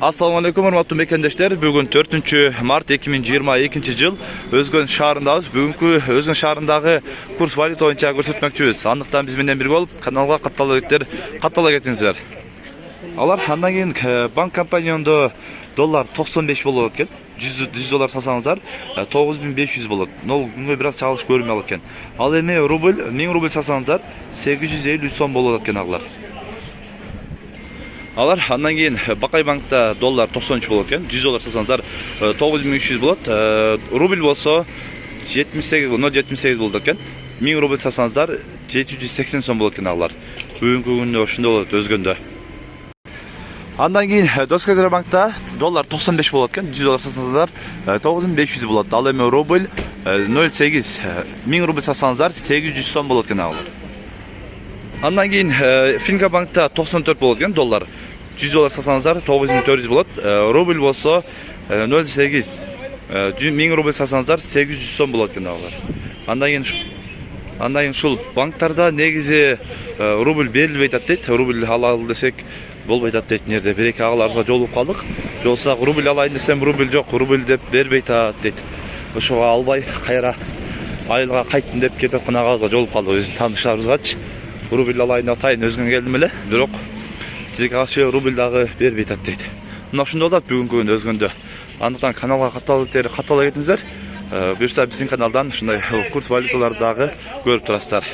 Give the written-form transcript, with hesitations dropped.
Assalamu alaikum hormatly mekendешler. Bugün 4 mart 2022 yıl Özgön şahrındayız. Bugünkü Özgön şahrındağı kurs valyuta boyunca görsetmekçiyiz. Andыктан biz менен birге olup kanalga каттала кетиңиздер. Алар андан кийин банк компаниясында доллар 95 болот экен. 100 доллар сасаңыздар 9500 болот. Нол күнгө бир аз чагылыш көрүнүп алат экен. Ал эми рубль 1000 рубль сасаңыздар 850 сом болот экен аглар. Алар андан кийин Бакай банкта доллар 93 болот экен. 100 доллар сасаңыздар 9300 болот. Рубль болсо 0.78 болот экен. 1000 рубль сасаңыздар 780 сом болот экен аглар. Бүгүнкү күндө ошондой болот Өзгөндө. Андан кийин Доскадер банкта доллар 95 болот экен. 100 доллар сасаңыздар 9500 болот. Ал эми рубль 0.8 1000 рубль сасаңыздар 800 сом болот экен аглар. Андан кийин Финка банкта 94 болот экен доллар. 100 доллар сасаңыздар 9400 болот. Рубль болсо 0.8 1000 рубль сасаңыздар 800 сом болот экен аглар. Андан кийин ушул банктарда негизи рубль берилбей атат дейт. Рубль алалы десек болбой атат дейт. Нерде бир-эки агаларга жолугуп калдык. Жолсак рубль алайын десем рубль жок, рубль деп бербей атат дейт. Ошого албай кайра айылга кайттым деп кетип аткан агаларга жолугуп калдык. Өзүнүн тааныштарыбызгачы рубль алайын атайын Өзгөн келдим эле, бирок тирек акча рубль дагы бербей атат дейт. Мына ушундай болот бүгүнкү күндө Өзгөндө. Андыктан каналга каттала кетиңиздер. Буюрса биздин каналдан ушундай курс валюталарды дагы көрүп турасыздар.